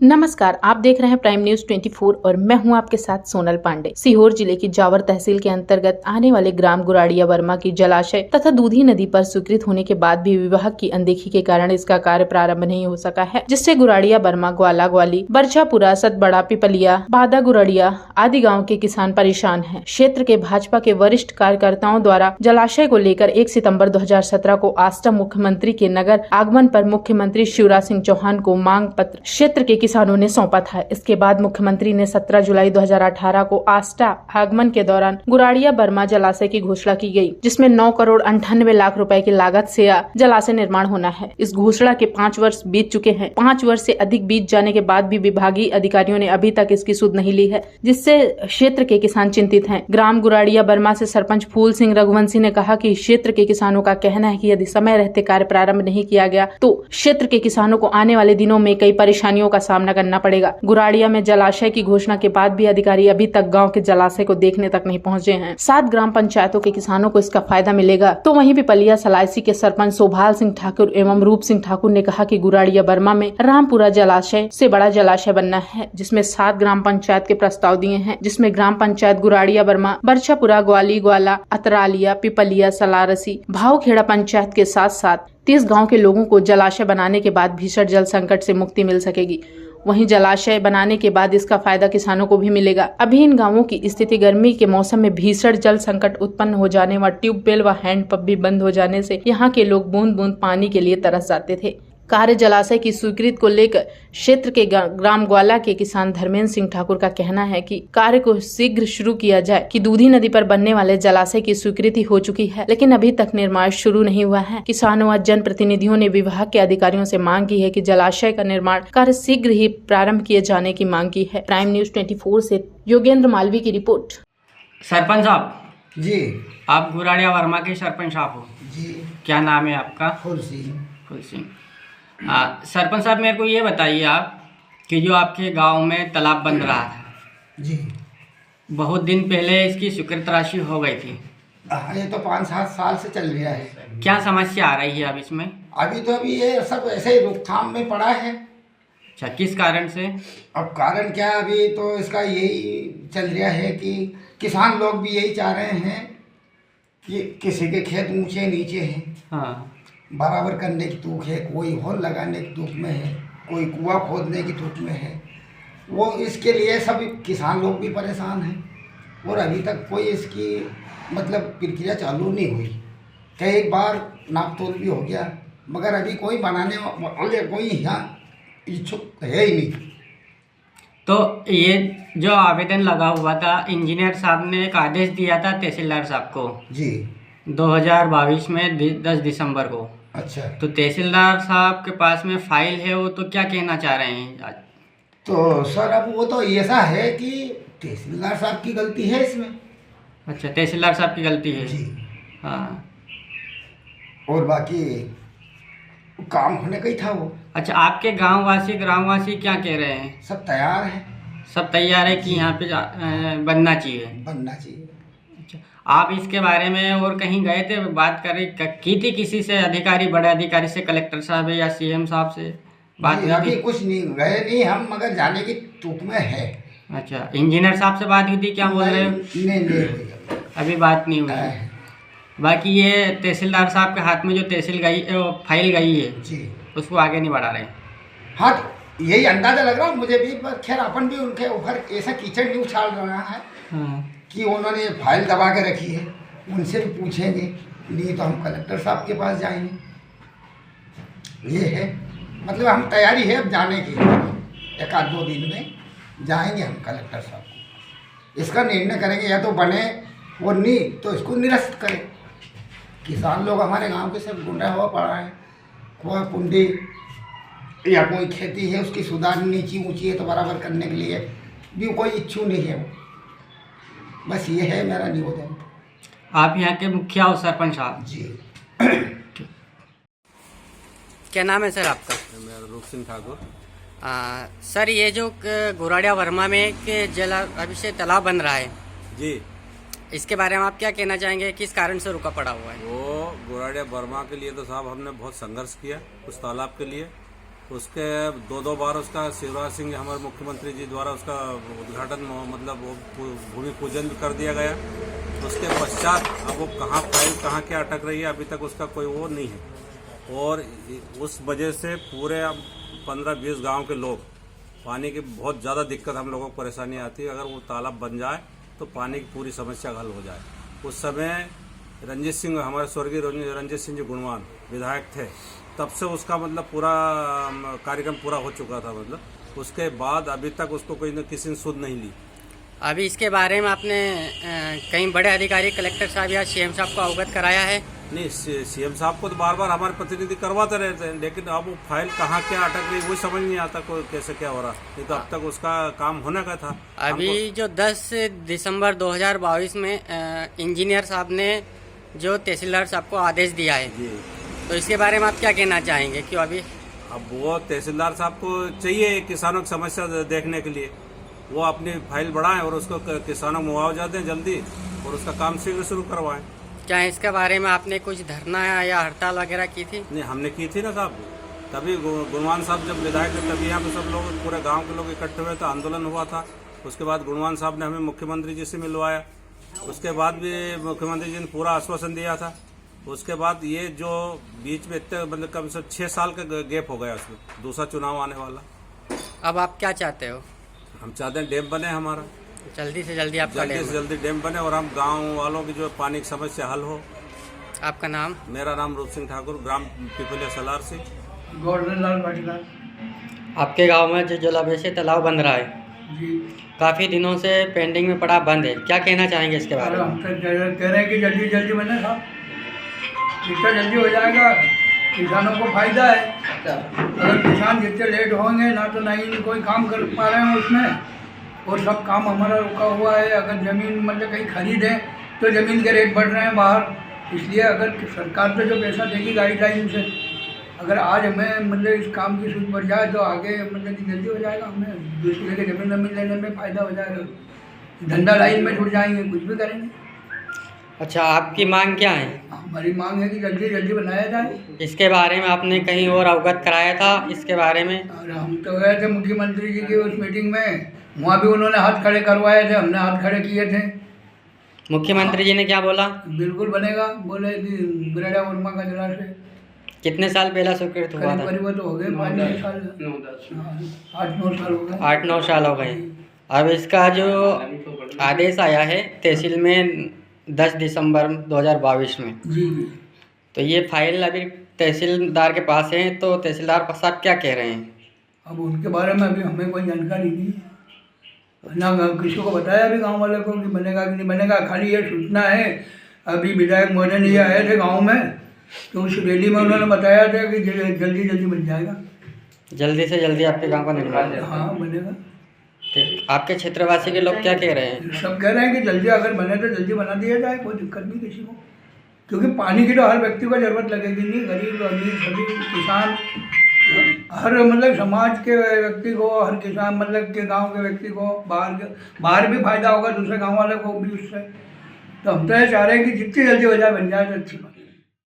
नमस्कार, आप देख रहे हैं प्राइम न्यूज 24 और मैं हूं आपके साथ सोनल पांडे। सीहोर जिले की जावर तहसील के अंतर्गत आने वाले ग्राम गुराड़िया वर्मा की जलाशय तथा दूधी नदी पर स्वीकृत होने के बाद भी विभाग की अनदेखी के कारण इसका कार्य प्रारंभ नहीं हो सका है, जिससे गुराड़िया वर्मा, ग्वाला ग्वाली, बरछापुरा, सतबड़ा, पिपलिया, बादा गुराड़िया आदि गाँव के किसान परेशान है। क्षेत्र के भाजपा के वरिष्ठ कार्यकर्ताओं द्वारा जलाशय को लेकर 1 सितम्बर 2017 को आष्टा मुख्यमंत्री के नगर आगमन पर मुख्यमंत्री शिवराज सिंह चौहान को मांग पत्र क्षेत्र के किसानों ने सौंपा था। इसके बाद मुख्यमंत्री ने 17 जुलाई 2018 को आष्टा आगमन के दौरान गुराड़िया वर्मा जलाशय की घोषणा की गई, जिसमें 9 करोड़ 98 लाख रुपए की लागत से जलाशय निर्माण होना है। इस घोषणा के 5 वर्ष बीत चुके हैं। 5 वर्ष से अधिक बीत जाने के बाद भी विभागीय अधिकारियों ने अभी तक इसकी सुध नहीं ली है, जिससे क्षेत्र के किसान चिंतित हैं। ग्राम गुराड़िया वर्मा से सरपंच फूल सिंह रघुवंशी ने कहा कि क्षेत्र के किसानों का कहना है कि यदि समय रहते कार्य प्रारंभ नहीं किया गया तो क्षेत्र के किसानों को आने वाले दिनों में कई परेशानियों का सामना करना पड़ेगा। गुराड़िया में जलाशय की घोषणा के बाद भी अधिकारी अभी तक गांव के जलाशय को देखने तक नहीं पहुंचे हैं। 7 ग्राम पंचायतों के किसानों को इसका फायदा मिलेगा। तो वहीं पिपलिया सलाइसी के सरपंच सोभाल सिंह ठाकुर एवं रूप सिंह ठाकुर ने कहा कि गुराड़िया वर्मा में रामपुरा जलाशय से बड़ा जलाशय बनना है, जिसमें 7 ग्राम पंचायत के प्रस्ताव दिए हैं, जिसमें ग्राम पंचायत गुराड़िया वर्मा, बरछापुरा, ग्वाली, ग्वाला, अतरालिया, पिपलिया, सलारसी, भावखेड़ा पंचायत के साथ साथ 30 गाँव के लोगों को जलाशय बनाने के बाद भीषण जल संकट से मुक्ति मिल सकेगी। वहीं जलाशय बनाने के बाद इसका फायदा किसानों को भी मिलेगा। अभी इन गांवों की स्थिति गर्मी के मौसम में भीषण जल संकट उत्पन्न हो जाने व ट्यूबवेल व हैंडपंप भी बंद हो जाने से यहाँ के लोग बूंद बूंद पानी के लिए तरस जाते थे। कार्य जलाशय की स्वीकृति को लेकर क्षेत्र के ग्राम ग्वाला के किसान धर्मेंद्र सिंह ठाकुर का कहना है कि कार्य को शीघ्र शुरू किया जाए कि दूधी नदी पर बनने वाले जलाशय की स्वीकृति हो चुकी है, लेकिन अभी तक निर्माण शुरू नहीं हुआ है। किसानों व जनप्रतिनिधियों ने विभाग के अधिकारियों से मांग की है कि जलाशय का निर्माण कार्य शीघ्र ही प्रारंभ किए जाने की मांग की है। प्राइम न्यूज 24 से योगेंद्र मालवी की रिपोर्ट। सरपंच साहब जी, आप गुराड़िया वर्मा के सरपंच साहब हो जी। क्या नाम है आपका? फूल सिंह। फूल सिंह। सरपंच साहब, मेरे को ये बताइए आप कि जो आपके गांव में तालाब बन रहा था जी, बहुत दिन पहले इसकी स्वीकृत राशि हो गई थी। ये तो 5-7 साल से चल रहा है। क्या समस्या आ रही है अब इसमें? अभी ये सब ऐसे ही रोकथाम में पड़ा है। अच्छा, किस कारण से? अब कारण क्या, अभी तो इसका यही चल रहा है कि किसान लोग भी यही चाह रहे हैं कि किसी के खेत ऊंचे नीचे हैं, हाँ, बराबर करने की तूक है, कोई होल लगाने की तूक में है, कोई कुआं खोदने की तूक में है। वो इसके लिए सब किसान लोग भी परेशान हैं और अभी तक कोई इसकी मतलब प्रक्रिया चालू नहीं हुई। कई बार नाप तोल भी हो गया, मगर अभी कोई बनाने वाले कोई यहाँ इच्छुक है ही नहीं। तो ये जो आवेदन लगा हुआ था, इंजीनियर साहब ने एक आदेश दिया था तहसीलदार साहब को जी 2022 में 10 दिसंबर को। अच्छा, तो तहसीलदार साहब के पास में फाइल है, वो तो क्या कहना चाह रहे हैं आज? तो सर अब वो तो ऐसा है कि तहसीलदार साहब की गलती है इसमें। अच्छा, तहसीलदार साहब की गलती है जी, हाँ। और बाकी काम होने का ही था वो। अच्छा, आपके ग्रामवासी क्या कह रहे हैं? सब तैयार है, सब तैयार है कि यहाँ पे बनना चाहिए? बनना चाहिए। अच्छा, आप इसके बारे में और कहीं गए थे, बात की थी किसी से, अधिकारी, बड़े अधिकारी से, कलेक्टर साहब या सीएम साहब से बात हुई अभी थी? कुछ नहीं गए नहीं हम, मगर जाने की तुक में है। अच्छा, इंजीनियर साहब से बात हुई थी? क्या बोल रहे हो? नहीं हुई अभी बात नहीं हुई। बाकी ये तहसीलदार साहब के हाथ में जो फाइल गई है जी, उसको आगे नहीं बढ़ा रहे। हाँ, यही अंदाजा लग रहा है मुझे भी, पर खैर अपन भी उनके ऊपर ऐसा कीचड़ नहीं उछाल रहा है हाँ, कि उन्होंने फाइल दबा के रखी है। उनसे भी पूछेंगे, नहीं तो हम कलेक्टर साहब के पास जाएंगे। ये है मतलब हम तैयारी है अब जाने की, 1-2 दिन में जाएंगे हम कलेक्टर साहब को, इसका निर्णय करेंगे, या तो बने और नहीं तो इसको निरस्त करें। किसान लोग हमारे गांव के सब गुंडा हुआ पड़ा है, कोई कुंडी या कोई खेती है उसकी सुधार नीची ऊंची है तो बराबर करने के लिए भी कोई इच्छुक नहीं है वो। बस ये है मेरा निवेदन। आप यहाँ के मुखिया हो सरपंच साहब जी। क्या नाम है सर आपका? मेरा रूप सिंह ठाकुर। सर, ये जो गुराड़िया वर्मा में एक अभी से तालाब बन रहा है जी, इसके बारे में आप क्या कहना चाहेंगे, किस कारण से रुका पड़ा हुआ है? वो गुराड़िया बर्मा के लिए तो साहब हमने बहुत संघर्ष किया उस तालाब के लिए। उसके दो बार उसका शिवराज सिंह हमारे मुख्यमंत्री जी द्वारा उसका उद्घाटन मतलब वो भूमि पूजन भी कर दिया गया। उसके पश्चात अब वो कहाँ क्या अटक रही है अभी तक उसका कोई वो नहीं है। और उस वजह से पूरे 15-20 गांव के लोग पानी की बहुत ज़्यादा दिक्कत हम लोगों को परेशानी आती है। अगर वो तालाब बन जाए तो पानी की पूरी समस्या हल हो जाए। उस समय रंजीत सिंह हमारे स्वर्गीय रंजीत सिंह जी गुणवान विधायक थे, तब से उसका मतलब पूरा कार्यक्रम पूरा हो चुका था। मतलब उसके बाद अभी तक उसको कोई किसी ने सुध नहीं ली। अभी इसके बारे में आपने कई बड़े अधिकारी कलेक्टर साहब या सीएम साहब को अवगत कराया है? नहीं, सीएम साहब को तो बार बार हमारे प्रतिनिधि करवाते रहते हैं, लेकिन अब वो फाइल कहाँ क्या अटक गई वो समझ नहीं आता को कैसे क्या हो रहा। नहीं तो अब तक उसका काम होने का था। अभी जो 10 दिसंबर 2022 में इंजीनियर साहब ने जो तहसीलदार साहब को आदेश दिया है जी, तो इसके बारे में आप क्या कहना चाहेंगे? क्यों अभी अब वो तहसीलदार साहब को चाहिए किसानों की समस्या देखने के लिए, वो अपनी फाइल बढ़ाएं और उसको किसानों को मुआवजा दें जल्दी और उसका काम शीघ्र शुरू करवाएं। क्या इसके बारे में आपने कुछ धरना या हड़ताल वगैरह की थी? नहीं, हमने की थी ना साहब। तभी गुणवान साहब जब विधायक थे तभी यहाँ पे सब लोग पूरे गांव के लोग इकट्ठे हुए थे, आंदोलन हुआ था। उसके बाद गुणवान साहब ने हमें मुख्यमंत्री जी से मिलवाया। उसके बाद भी मुख्यमंत्री जी ने पूरा आश्वासन दिया था। उसके बाद ये जो बीच में इतने मतलब कम से 6 साल का गैप हो गया, उसमें दूसरा चुनाव आने वाला। अब आप क्या चाहते हो? हम चाहते हैं डैम बने हमारा, जल्दी से जल्दी आपका जल्दी से जल्दी डैम बने और हम गांव वालों की जो पानी की समस्या हल हो। आपका नाम? मेरा नाम रूप सिंह ठाकुर, ग्राम पिपलिया सलार से। गोवर्धन लाल पाटीदार आपके गांव में जो जलाभिषेक तालाब बन रहा है जी। काफ़ी दिनों से पेंडिंग में पड़ा बंद है, क्या कहना चाहेंगे इसके बारे में? हम तो कह रहे हैं कि जल्दी जल्दी बने साहब, जितना जल्दी हो जाएगा किसानों को फायदा है। अगर किसान जितने लेट होंगे ना तो नहीं कोई काम कर पा रहे हैं उसमें, और सब काम हमारा रुका हुआ है। अगर ज़मीन मतलब कहीं खरीदें तो ज़मीन के रेट बढ़ रहे हैं बाहर, इसलिए अगर सरकार तो जो पैसा देगी गाइडलाइन से, अगर आज हमें मतलब इस काम की सूझ पड़ जाए तो आगे मतलब कि जल्दी हो जाएगा, हमें दूसरे के ज़मीन लेने में फ़ायदा हो जाएगा, धंधा लाइन में जुड़ जाएंगे, कुछ भी करेंगे। अच्छा, आपकी मांग क्या है? हमारी मांग है कि जल्दी जल्दी बनाया जाए। इसके बारे में आपने कहीं और अवगत कराया था इसके बारे में? और हम तो गए थे मुख्यमंत्री जी की उस मीटिंग में, वहाँ भी उन्होंने हाथ खड़े करवाए थे, हमने हाथ खड़े किए थे। मुख्यमंत्री जी ने क्या बोला? बिल्कुल बनेगा, बोले कि गुराड़िया वर्मा का जलाशय कितने साल पहला स्वीकृत हुआ था? करीब तो हो गए 5-6 साल, 8-9 साल हो गए। 8-9 साल हो गए। अब इसका जो आदेश आया है तहसील में 10 दिसंबर 2022 में, जी। तो ये फाइल अभी तहसीलदार के पास है, तो तहसीलदार साहब क्या कह रहे हैं? अब उनके बारे में अभी हमें कोई जानकारी नहीं है, ना किसी को बताया अभी गांव वाले को कि बनेगा कि नहीं बनेगा। खाली ये सूचना है, अभी विधायक महोदय ने आए थे गांव में, तो उस रैली में उन्होंने बताया था कि जल्दी जल्दी बन जाएगा, जल्दी से जल्दी आपके गांव का निर्माण। हाँ बनेगा। ठीक, आपके क्षेत्रवासी के लोग क्या कह रहे हैं? सब कह रहे हैं कि जल्दी अगर बने तो जल्दी बना दिया जाए, कोई दिक्कत नहीं किसी को, क्योंकि पानी की तो हर व्यक्ति को ज़रूरत लगेगी, नहीं गरीब अमीर सभी किसान, हर मतलब समाज के व्यक्ति को, हर किसान मतलब के गांव के व्यक्ति को, बाहर भी फायदा होगा दूसरे गांव वाले को भी उससे। तो हम तो ये चाह रहे हैं कि जितनी जल्दी हो जाए बन जाए तो अच्छी बात।